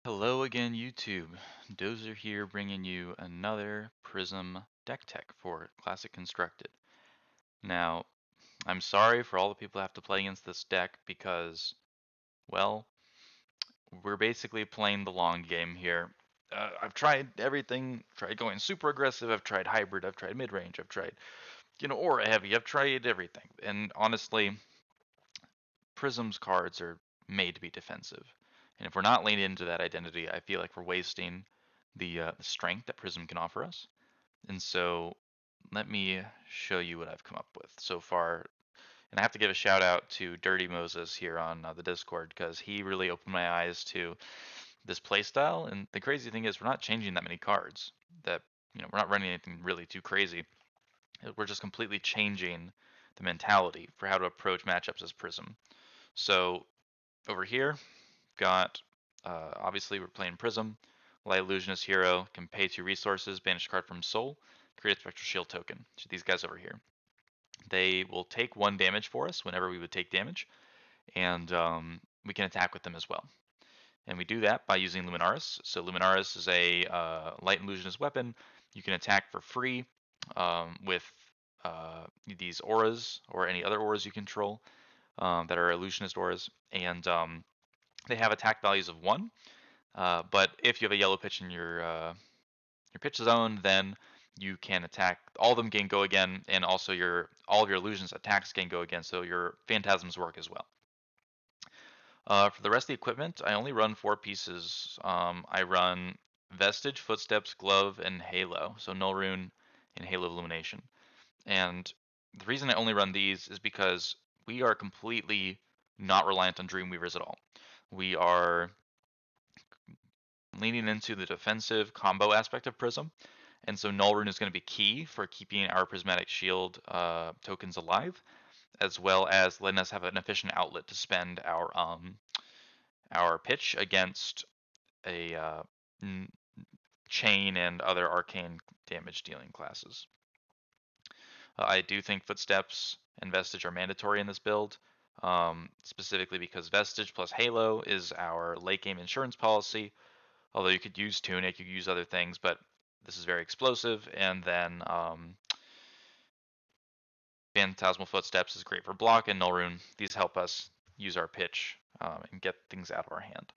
Hello again, YouTube. Dozer here bringing you another Prism deck tech for Classic Constructed. Now, I'm sorry for all the people who have to play against this deck because, well, we're basically playing the long game here. I've tried everything, tried going super aggressive, I've tried hybrid, I've tried mid-range, I've tried, aura heavy, I've tried everything. And honestly, Prism's cards are made to be defensive. And if we're not leaning into that identity, I feel like we're wasting the strength that Prism can offer us. And so let me show you what I've come up with so far. And I have to give a shout out to Dirty Moses here on the Discord because he really opened my eyes to this playstyle. And the crazy thing is, we're not changing that many cards. That we're not running anything really too crazy. We're just completely changing the mentality for how to approach matchups as Prism. So over here, got obviously we're playing Prism. Light Illusionist Hero can pay 2 resources, banish a card from Soul, create a Spectral Shield token. So these guys over here. They will take 1 damage for us whenever we would take damage, and we can attack with them as well. And we do that by using Luminaris. So Luminaris is a Light Illusionist weapon. You can attack for free with these auras or any other auras you control that are Illusionist auras, and they have attack values of 1. But if you have a yellow pitch in your pitch zone, then you can attack. All of them can go again, and also all of your illusions attacks can go again. So your phantasms work as well. For the rest of the equipment, I only run 4 pieces. I run Vestige, Footsteps, Glove, and Halo. So Null Rune and Halo Illumination. And the reason I only run these is because we are completely not reliant on Dreamweavers at all. We are leaning into the defensive combo aspect of Prism, and so Null Rune is going to be key for keeping our Prismatic Shield tokens alive, as well as letting us have an efficient outlet to spend our pitch against a chain and other arcane damage dealing classes. I do think Footsteps and Vestige are mandatory in this build, specifically because Vestige plus Halo is our late game insurance policy. Although you could use Tunic, you could use other things, but this is very explosive. And then Phantasmal Footsteps is great for block, and Null Rune. These help us use our pitch and get things out of our hand.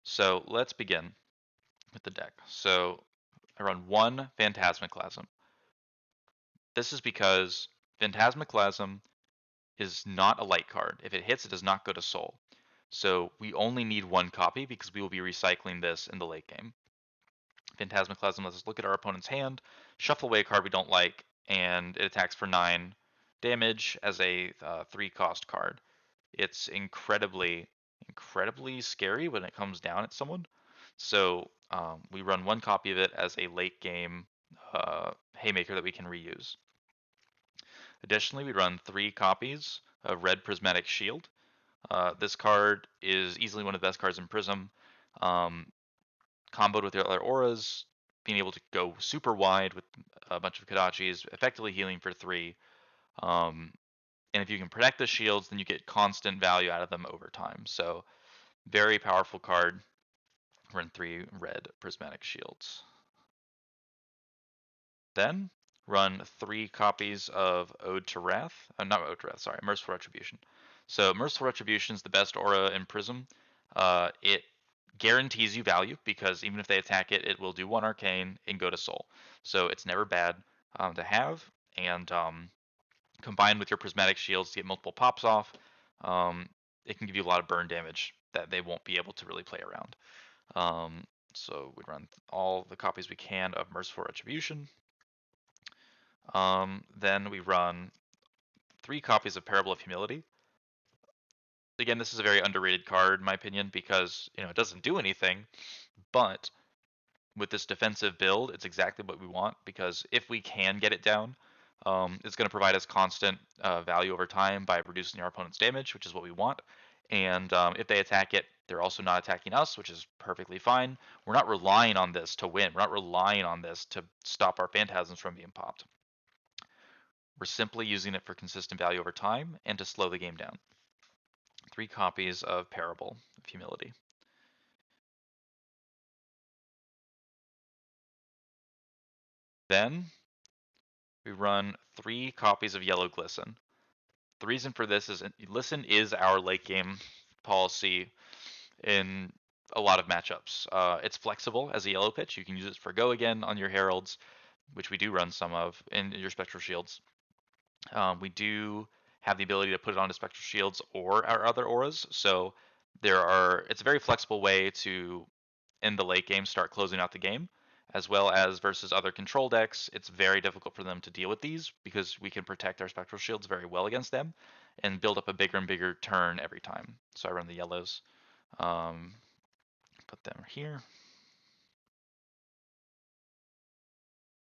So let's begin with the deck. So I run 1 Phantasmaclasm. This is because Phantasmaclasm is not a light card. If it hits, it does not go to Soul. So we only need 1 copy because we will be recycling this in the late game. Phantasmaclasm lets us look at our opponent's hand, shuffle away a card we don't like, and it attacks for 9 damage as a 3-cost card. It's incredibly scary when it comes down at someone. So we run 1 copy of it as a late game haymaker that we can reuse. Additionally, we run 3 copies of Red Prismatic Shield. This card is easily one of the best cards in Prism. Comboed with the other auras, being able to go super wide with a bunch of Kodachis, effectively healing for 3. And if you can protect the shields, then you get constant value out of them over time. So very powerful card. Run 3 red prismatic shields. Then run 3 copies of Ode to Wrath. Not Ode to Wrath, sorry, Merciful Retribution. So Merciful Retribution is the best aura in Prism. It guarantees you value because even if they attack it, it will do 1 arcane and go to Soul. So it's never bad to have. And combined with your Prismatic Shields to get multiple pops off, it can give you a lot of burn damage that they won't be able to really play around. So we run all the copies we can of Merciful Retribution. Then we run 3 copies of Parable of Humility. Again, this is a very underrated card in my opinion because it doesn't do anything, but with this defensive build, it's exactly what we want because if we can get it down, it's going to provide us constant value over time by reducing our opponent's damage, which is what we want. And if they attack it, they're also not attacking us, which is perfectly fine. We're not relying on this to win. We're not relying on this to stop our phantasms from being popped. We're simply using it for consistent value over time and to slow the game down. 3 copies of Parable of Humility. Then we run 3 copies of Yellow Glisten. The reason for this is Listen is our late game policy in a lot of matchups. It's flexible as a yellow pitch. You can use it for go again on your heralds, which we do run some of, in your spectral shields. We do have the ability to put it onto spectral shields or our other auras. So it's a very flexible way to, in the late game, start closing out the game, as well as versus other control decks. It's very difficult for them to deal with these because we can protect our spectral shields very well against them and build up a bigger and bigger turn every time. So I run the yellows. Put them here.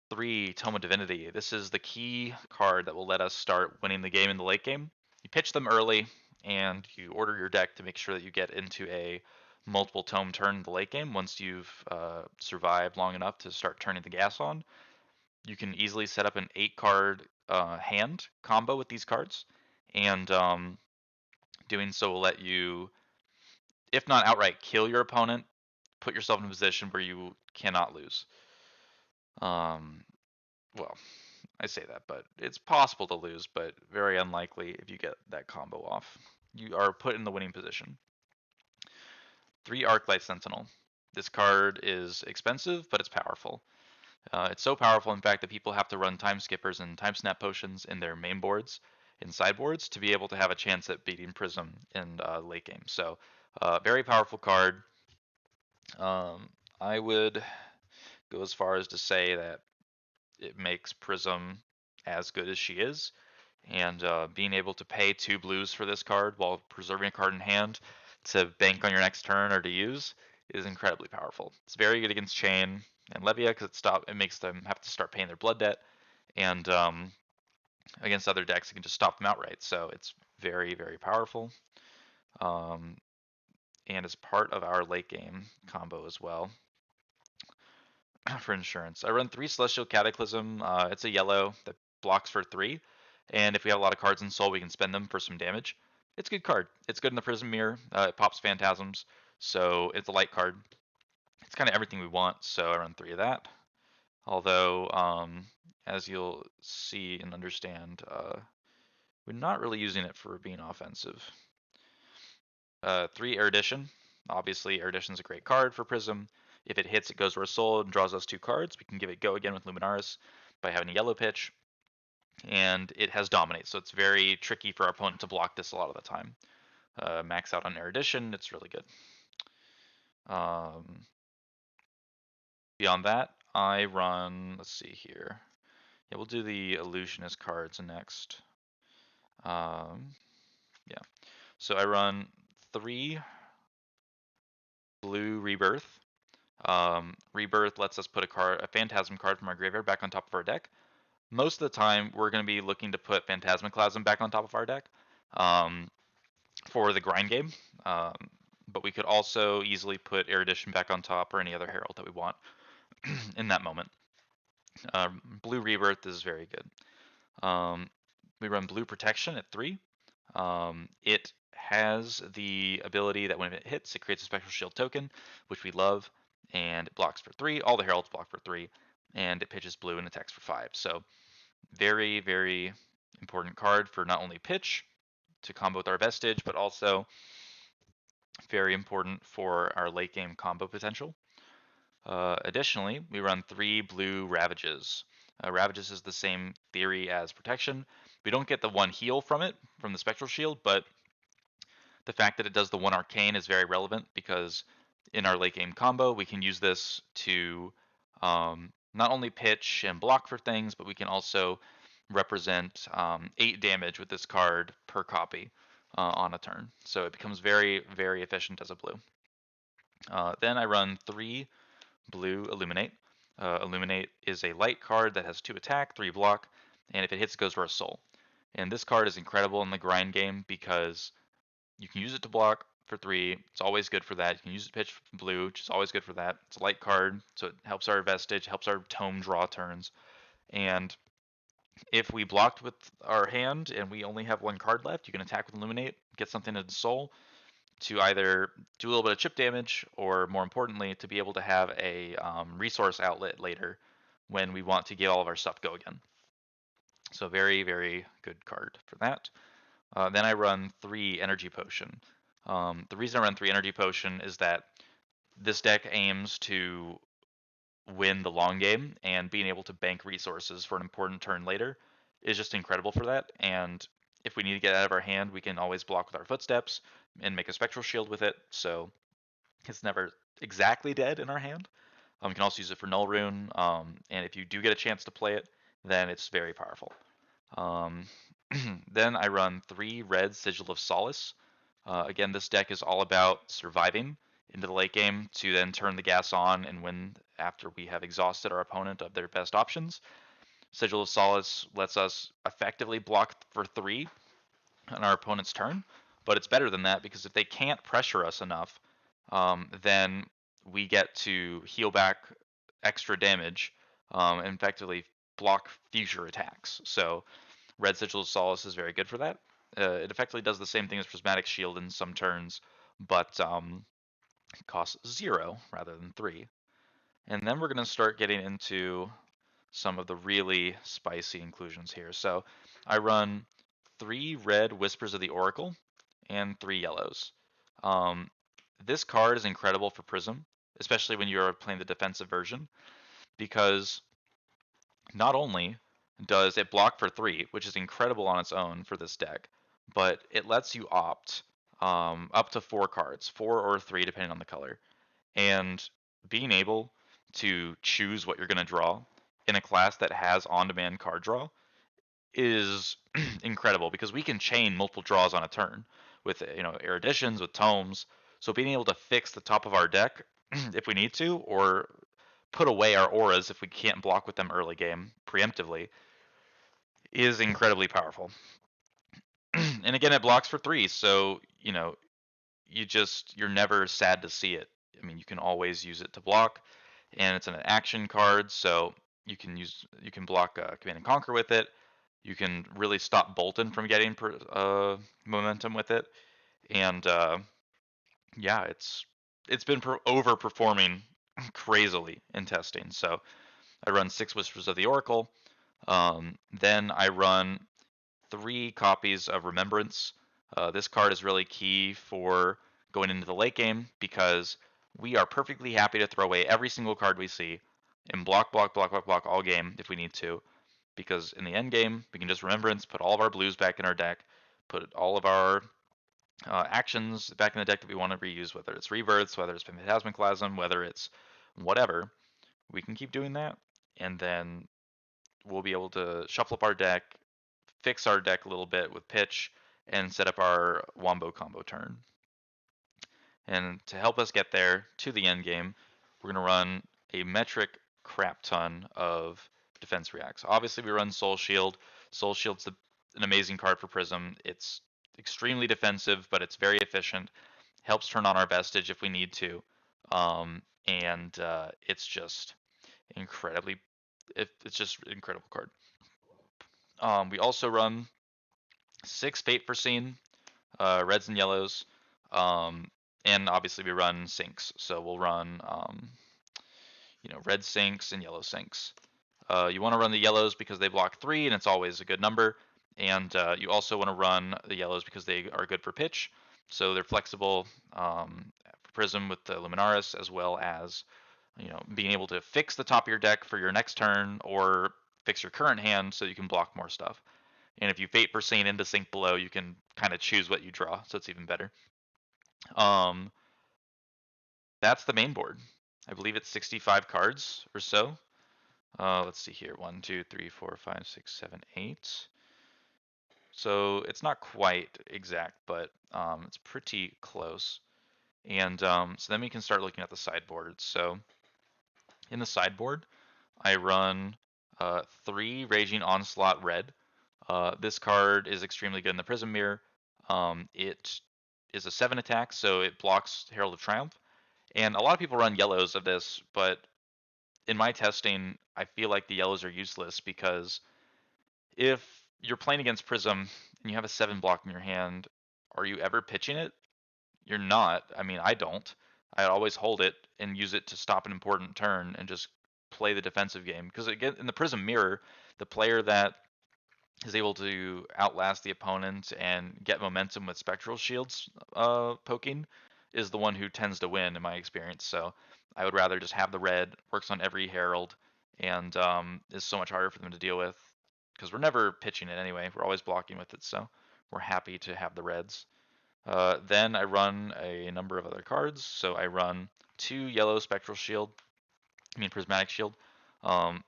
3, Tome of Divinity. This is the key card that will let us start winning the game in the late game. You pitch them early, and you order your deck to make sure that you get into a multiple tome turn in the late game. Once you've survived long enough to start turning the gas on, you can easily set up an 8-card hand combo with these cards, and doing so will let you, if not outright kill your opponent, put yourself in a position where you cannot lose. Well, I say that, but it's possible to lose, but very unlikely if you get that combo off. You are put in the winning position. 3, Arclight Sentinel. This card is expensive, but it's powerful. It's so powerful, in fact, that people have to run time skippers and time snap potions in their main boards and sideboards to be able to have a chance at beating Prism in late game. So, very powerful card. I would go as far as to say that it makes Prism as good as she is, and being able to pay 2 blues for this card while preserving a card in hand to bank on your next turn or to use is incredibly powerful. It's very good against Chain and Levia because it makes them have to start paying their blood debt, and against other decks it can just stop them outright. So it's very, very powerful, and is part of our late game combo as well. For insurance, I run 3 Celestial Cataclysm. It's a yellow that blocks for 3, and if we have a lot of cards in Soul, we can spend them for some damage. It's a good card. It's good in the Prism Mirror. It pops Phantasms, so it's a light card. It's kind of everything we want, so I run 3 of that. Although, as you'll see and understand, we're not really using it for being offensive. 3, Erudition. Obviously, Erudition's a great card for Prism. If it hits, it goes to our Soul and draws us 2 cards. We can give it go again with Luminaris by having a yellow pitch. And it has Dominate, so it's very tricky for our opponent to block this a lot of the time. Max out on Erudition, it's really good. Beyond that, I run, let's see here. Yeah, we'll do the Illusionist cards next. Yeah. So I run 3 blue Rebirth. Rebirth lets us put a Phantasm card from our graveyard back on top of our deck. Most of the time, we're going to be looking to put Phantasmaclasm back on top of our deck for the grind game. But we could also easily put Erudition back on top or any other Herald that we want in that moment. Blue Rebirth is very good. We run Blue Protection at 3. It has the ability that when it hits, it creates a Spectral Shield token, which we love, and it blocks for 3. All the Heralds block for 3, and it pitches blue and attacks for 5. So very, very important card for not only pitch to combo with our Vestige, but also very important for our late game combo potential. Additionally, we run 3 blue Ravages. Ravages is the same theory as Protection. We don't get the 1 heal from it, from the Spectral Shield, but the fact that it does the 1 Arcane is very relevant because in our late game combo, we can use this to not only pitch and block for things, but we can also represent 8 damage with this card per copy on a turn. So it becomes very, very efficient as a blue. Then I run 3 blue Illuminate. Illuminate is a light card that has 2 attack, 3 block, and if it hits, it goes for a soul. And this card is incredible in the grind game because you can use it to block for 3. It's always good for that. You can use it to pitch for blue, which is always good for that. It's a light card, so it helps our Vestige, helps our Tome draw turns. And if we blocked with our hand and we only have 1 card left, you can attack with Illuminate, get something into Soul to either do a little bit of chip damage or, more importantly, to be able to have a resource outlet later when we want to get all of our stuff go again. So very, very good card for that. Then I run 3 Energy Potion. The reason I run 3 Energy Potion is that this deck aims to win the long game, and being able to bank resources for an important turn later is just incredible for that. And if we need to get out of our hand, we can always block with our footsteps and make a Spectral Shield with it, so it's never exactly dead in our hand. We can also use it for Null Rune, and if you do get a chance to play it, then it's very powerful. Then I run 3 red Sigil of Solace. Again, this deck is all about surviving into the late game to then turn the gas on and win after we have exhausted our opponent of their best options. Sigil of Solace lets us effectively block for 3 on our opponent's turn, but it's better than that because if they can't pressure us enough, then we get to heal back extra damage and effectively block future attacks. So Red Sigil of Solace is very good for that. It effectively does the same thing as Prismatic Shield in some turns, but costs 0 rather than 3. And then we're going to start getting into some of the really spicy inclusions here. So I run 3 red Whispers of the Oracle and 3 yellows. This card is incredible for Prism, especially when you're playing the defensive version, because not only does it block for 3, which is incredible on its own for this deck, but it lets you opt up to 4 cards, 4 or 3 depending on the color. And being able to choose what you're going to draw in a class that has on-demand card draw is incredible, because we can chain multiple draws on a turn with eruditions, with tomes. So being able to fix the top of our deck if we need to, or put away our auras if we can't block with them early game preemptively, is incredibly powerful. And again, it blocks for 3, so you're never sad to see it. I mean, you can always use it to block, and it's an action card, so you can block Command and Conquer with it. You can really stop Bolton from getting momentum with it, and yeah, it's been overperforming crazily in testing. So I run 6 Whispers of the Oracle. Then I run 3 copies of Remembrance. This card is really key for going into the late game, because we are perfectly happy to throw away every single card we see and block all game if we need to, because in the end game we can just Remembrance, put all of our blues back in our deck, put all of our actions back in the deck that we want to reuse, whether it's Rebirths, whether it's Phantasmaclasm, whether it's whatever. We can keep doing that, and then we'll be able to shuffle up our deck, fix our deck a little bit with pitch, and set up our Wombo combo turn. And to help us get there to the end game, we're going to run a metric crap ton of defense reacts. Obviously, we run Soul Shield. Soul Shield's an amazing card for Prism. It's extremely defensive, but it's very efficient. Helps turn on our Vestige if we need to. And it's just it's just an incredible card. We also run 6 Fate Foreseen, reds and yellows, and obviously we run sinks. So we'll run, red sinks and yellow sinks. You want to run the yellows because they block 3, and it's always a good number. And you also want to run the yellows because they are good for pitch. So they're flexible for Prism with the Luminaris, as well as being able to fix the top of your deck for your next turn, or fix your current hand so you can block more stuff. And if you Fate Foreseen into Sink Below, you can kind of choose what you draw, so it's even better. That's the main board. I believe it's 65 cards or so. Let's see here. 1, 2, 3, 4, 5, 6, 7, 8. So it's not quite exact, but it's pretty close. And so then we can start looking at the sideboard. So in the sideboard, I run 3 Raging Onslaught red. This card is extremely good in the Prism Mirror. It is a 7 attack, so it blocks Herald of Triumph. And a lot of people run yellows of this, but in my testing, I feel like the yellows are useless, because if you're playing against Prism and you have a 7 block in your hand, are you ever pitching it? You're not. I mean, I don't. I always hold it and use it to stop an important turn and just play the defensive game. Because again, in the Prism Mirror, the player that is able to outlast the opponent and get momentum with spectral shields poking is the one who tends to win in my experience. So I would rather just have the red, works on every herald, and is so much harder for them to deal with because we're never pitching it anyway. We're always blocking with it, so we're happy to have the reds. Then I run a number of other cards. So I run 2 yellow spectral shield, prismatic shield.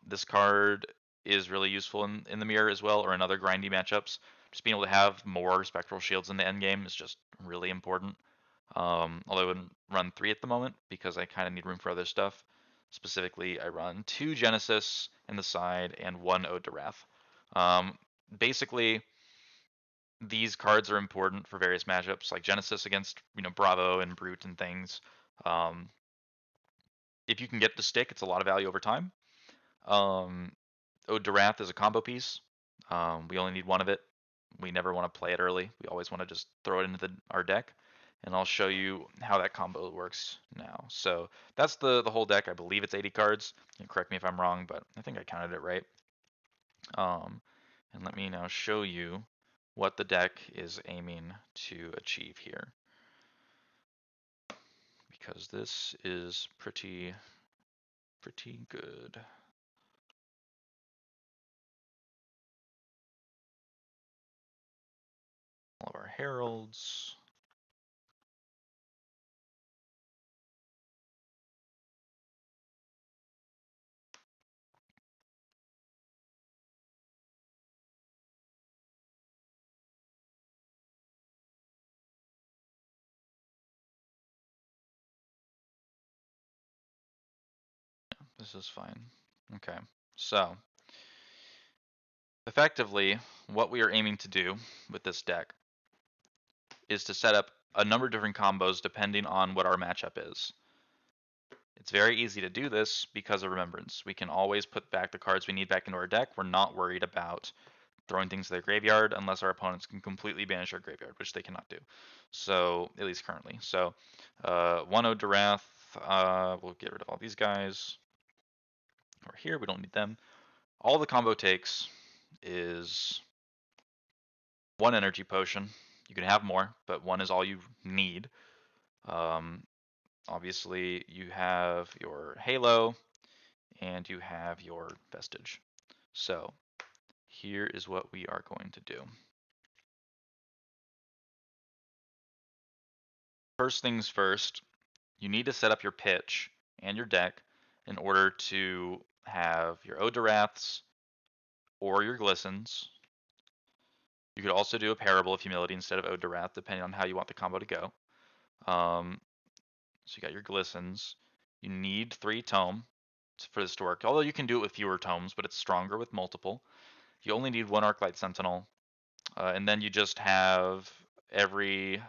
This card is really useful in the mirror as well, or in other grindy matchups. Just being able to have more spectral shields in the end game is just really important. Although I wouldn't run 3 at the moment because I kind of need room for other stuff. Specifically, I run 2 Genesis in the side and 1 Ode to Wrath. Basically, these cards are important for various matchups, like Genesis against Bravo and Brute and things. If you can get the stick, it's a lot of value over time. Ode to Wrath is a combo piece. We only need 1 of it. We never want to play it early. We always want to just throw it into our deck. And I'll show you how that combo works now. So that's the whole deck. I believe it's 80 cards. You can correct me if I'm wrong, but I think I counted it right. And let me now show you what the deck is aiming to achieve here. Because this is pretty good. All of our heralds. This is fine. Okay, so effectively, what we are aiming to do with this deck is to set up a number of different combos depending on what our matchup is. It's very easy to do this because of Remembrance. We can always put back the cards we need back into our deck. We're not worried about throwing things to their graveyard unless our opponents can completely banish our graveyard, which they cannot do. So, at least currently. So, 1 Ode to Wrath, we'll get rid of all these guys. Over here, we don't need them. All the combo takes is 1 energy potion. You can have more, but 1 is all you need. Obviously, you have your Halo, and you have your Vestige. So, here is what we are going to do. First things first, you need to set up your pitch and your deck in order to have your Ode to Wraths or your Glistens. You could also do a Parable of Humility instead of Ode to Wrath, depending on how you want the combo to go. So you got your Glistens. You need 3 Tome for this to work, although you can do it with fewer tomes, but it's stronger with multiple. You only need 1 Arclight Sentinel, and then you just have every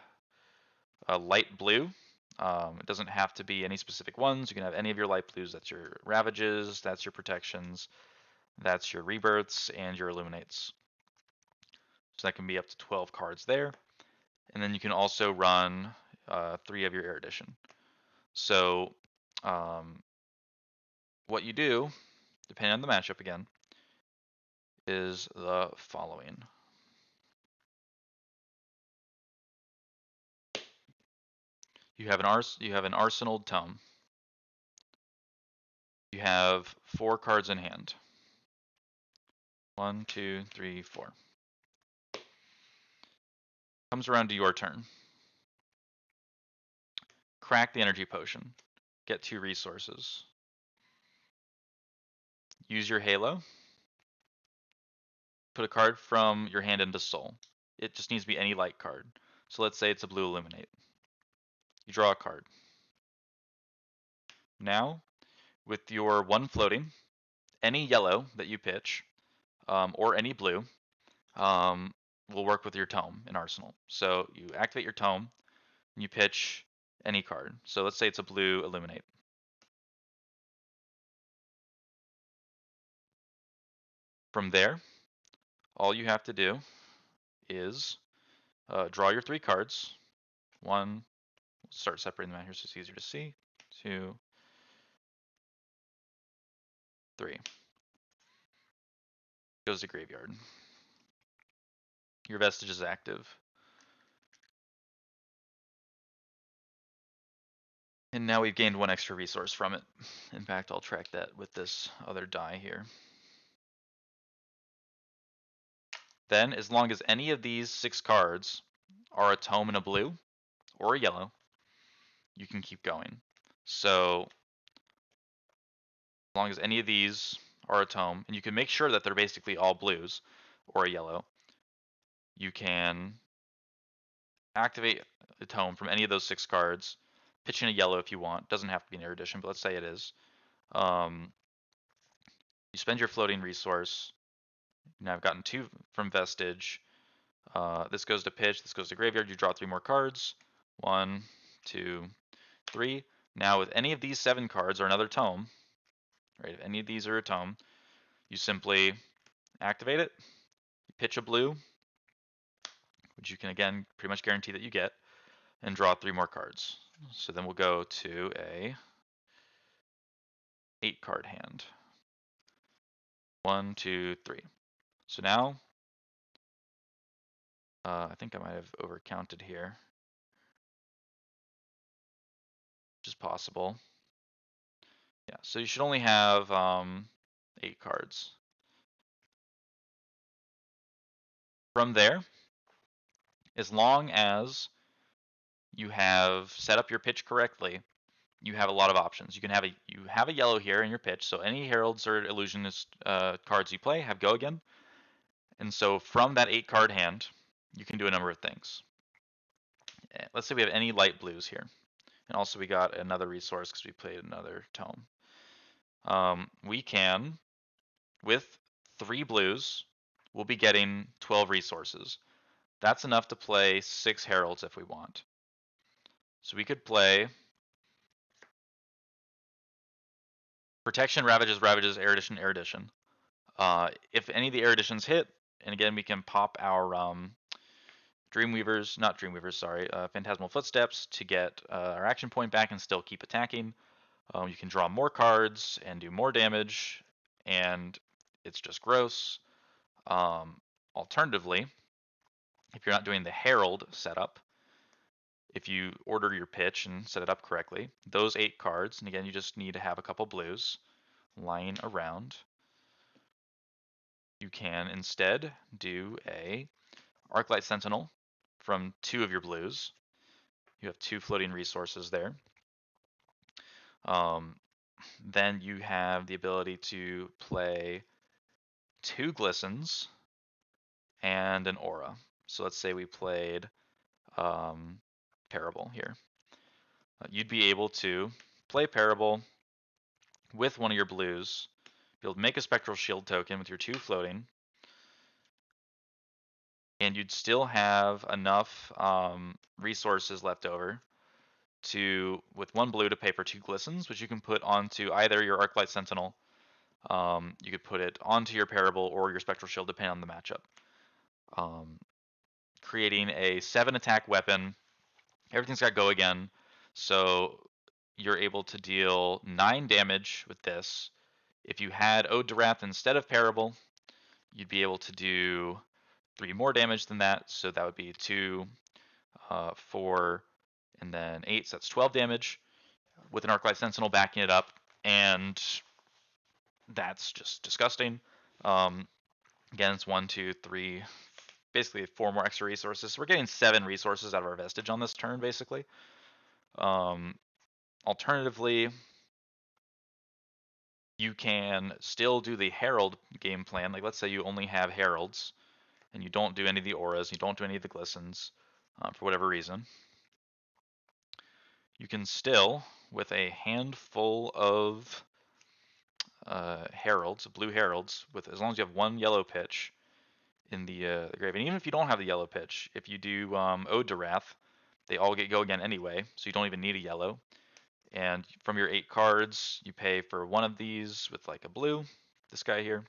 light blue. It doesn't have to be any specific ones. You can have any of your light blues. That's your Ravages, that's your Protections, that's your Rebirths, and your Illuminates. So that can be up to 12 cards there. And then you can also run 3 of your Erudition. So what you do, depending on the matchup again, is the following. You have an Arsenal Tome. You have 4 cards in hand. 1, 2, 3, 4. Comes around to your turn. Crack the energy potion. Get 2 resources. Use your Halo. Put a card from your hand into Soul. It just needs to be any light card. So let's say it's a blue Illuminate. You draw a card. Now, with your 1 floating, any yellow that you pitch, or any blue, will work with your Tome in Arsenal. So you activate your Tome, and you pitch any card. So let's say it's a blue Illuminate. From there, all you have to do is draw your 3 cards. 1, start separating them out here so it's easier to see. 2, 3. Goes to graveyard. Your vestige is active. And now we've gained 1 extra resource from it. In fact, I'll track that with this other die here. Then, as long as any of these 6 cards are a tome in a blue or a yellow, you can keep going. So, as long as any of these are a tome, and you can make sure that they're basically all blues or a yellow, you can activate a tome from any of those 6 cards, pitch in a yellow if you want. Doesn't have to be an erudition, but let's say it is. You spend your floating resource. Now I've gotten 2 from vestige. This goes to pitch, this goes to graveyard. You draw 3 more cards. 1, 2, 3. Now with any of these 7 cards or another tome, right? If any of these are a tome, you simply activate it, you pitch a blue, which you can again pretty much guarantee that you get, and draw 3 more cards. So then we'll go to a 8 card hand. 1, 2, 3. So now, I think I might have overcounted here, which is possible. Yeah, so you should only have 8 cards. From there, as long as you have set up your pitch correctly, you have a lot of options. You have a yellow here in your pitch, so any heralds or illusionist cards you play have go again. And so from that 8 card hand, you can do a number of things. Let's say we have any light blues here. And also we got another resource because we played another tome. We can, with 3 blues, we'll be getting 12 resources. That's enough to play 6 heralds if we want. So we could play Protection, Ravages, Ravages, Erudition, Erudition. If any of the Eruditions hit, and again we can pop our Phantasmal Footsteps to get our action point back and still keep attacking. You can draw more cards and do more damage, and it's just gross. Alternatively, if you're not doing the Herald setup, if you order your pitch and set it up correctly, those 8 cards, and again you just need to have a couple blues lying around, you can instead do a Arclight Sentinel from 2 of your blues. You have 2 floating resources there. Then you have the ability to play 2 glistens and an aura. So let's say we played Parable here. You'd be able to play Parable with one of your blues, be able to make a Spectral Shield token with your 2 floating, and you'd still have enough resources left over to, with 1 blue, to pay for 2 glistens, which you can put onto either your Arclight Sentinel. You could put it onto your Parable or your Spectral Shield, depending on the matchup. Creating a 7 attack weapon. Everything's got go again, so you're able to deal 9 damage with this. If you had Ode to Wrath instead of Parable, you'd be able to do 3 more damage than that, so that would be 2, 4, and then 8, so that's 12 damage with an Arclight Sentinel backing it up, and that's just disgusting. Again, it's 1, 2, 3, basically 4 more extra resources. So we're getting 7 resources out of our vestige on this turn, basically. Alternatively, you can still do the Herald game plan. Like, let's say you only have Heralds, and you don't do any of the auras, you don't do any of the glistens, for whatever reason. You can still, with a handful of heralds, blue heralds, with as long as you have 1 yellow pitch in the grave, and even if you don't have the yellow pitch, if you do Ode to Wrath, they all get go again anyway, so you don't even need a yellow. And from your 8 cards, you pay for 1 of these with like a blue, this guy here.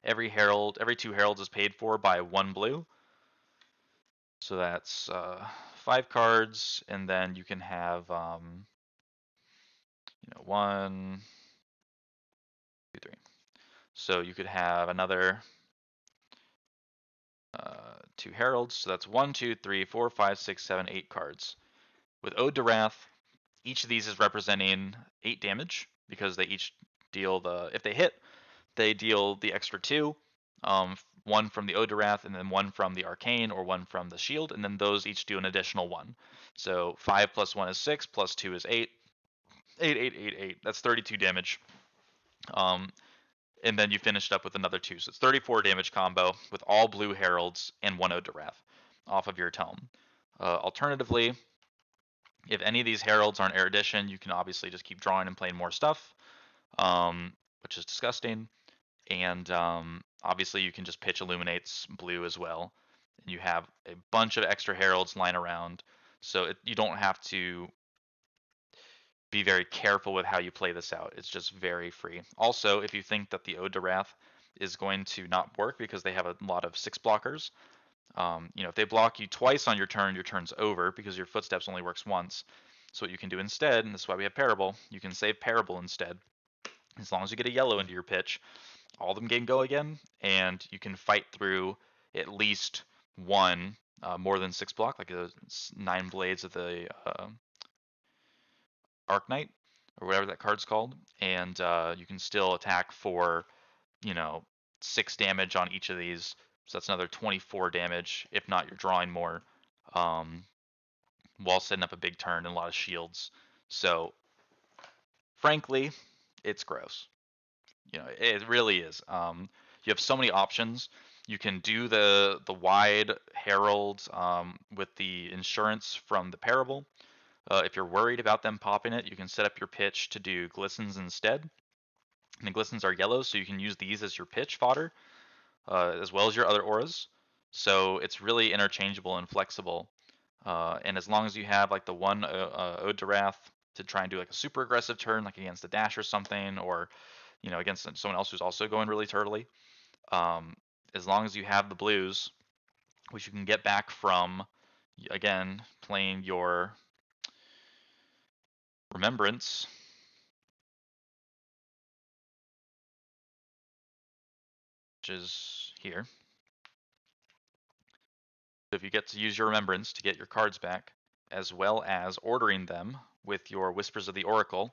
Every 2 heralds is paid for by 1 blue. So that's 5 cards, and then you can have 1, So you could have another 2 Heralds. So that's 1, 2, 3, 4, 5, 6, 7, 8 cards. With Ode to Wrath, each of these is representing 8 damage because they each deal if they hit, they deal the extra 2. 1 from the Ode to Wrath, and then 1 from the Arcane, or 1 from the Shield, and then those each do an additional 1. So 5 plus 1 is 6, plus 2 is 8. 8, 8, 8, 8. That's 32 damage. And then you finished up with another 2. So it's 34 damage combo with all blue Heralds and 1 Ode to Wrath off of your tome. Alternatively, if any of these Heralds aren't Erudition, you can obviously just keep drawing and playing more stuff, which is disgusting. And obviously you can just pitch Illuminates blue as well. And you have a bunch of extra Heralds lying around, so you don't have to be very careful with how you play this out. It's just very free. Also, if you think that the Ode to Wrath is going to not work because they have a lot of 6 blockers, if they block you twice on your turn's over because your Footsteps only works once. So what you can do instead, and this is why we have Parable, you can save Parable instead. As long as you get a yellow into your pitch, all of them can go again, and you can fight through at least one more than 6 block, like the 9 blades of the Arclight, or whatever that card's called, and you can still attack for, 6 damage on each of these. So that's another 24 damage, if not you're drawing more, while setting up a big turn and a lot of shields. So, frankly, it's gross. It really is. You have so many options. You can do the wide Herald with the insurance from the Parable. If you're worried about them popping it, you can set up your pitch to do Glistens instead. And the Glistens are yellow, so you can use these as your pitch fodder, as well as your other auras. So it's really interchangeable and flexible. And as long as you have like the one Ode to Wrath to try and do like a super aggressive turn, like against a dash or something, or against someone else who's also going really turtly, as long as you have the blues, which you can get back from, again, playing your Remembrance, which is here. So if you get to use your Remembrance to get your cards back, as well as ordering them with your Whispers of the Oracle,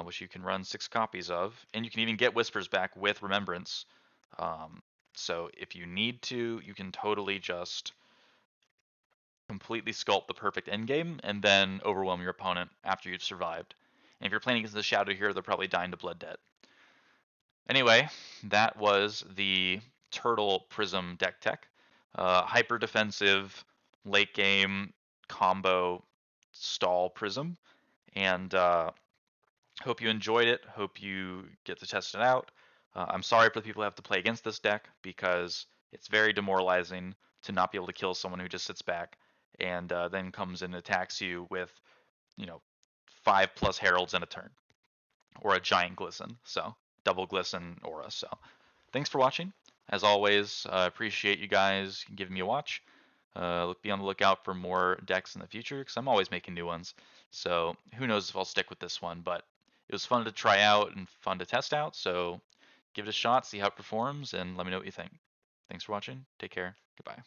which you can run 6 copies of, and you can even get Whispers back with Remembrance. So if you need to, you can totally just completely sculpt the perfect endgame and then overwhelm your opponent after you've survived. And if you're playing against the Shadow here, they're probably dying to Blood Debt. Anyway, that was the Turtle Prism deck tech. Hyper defensive, late game combo stall Prism. And hope you enjoyed it. Hope you get to test it out. I'm sorry for the people who have to play against this deck because it's very demoralizing to not be able to kill someone who just sits back and then comes and attacks you with, 5+ Heralds in a turn, or a giant Glisten. So double Glisten aura. So thanks for watching. As always, appreciate you guys giving me a watch. Be on the lookout for more decks in the future because I'm always making new ones. So who knows if I'll stick with this one, but it was fun to try out and fun to test out. So give it a shot, see how it performs, and let me know what you think. Thanks for watching. Take care. Goodbye.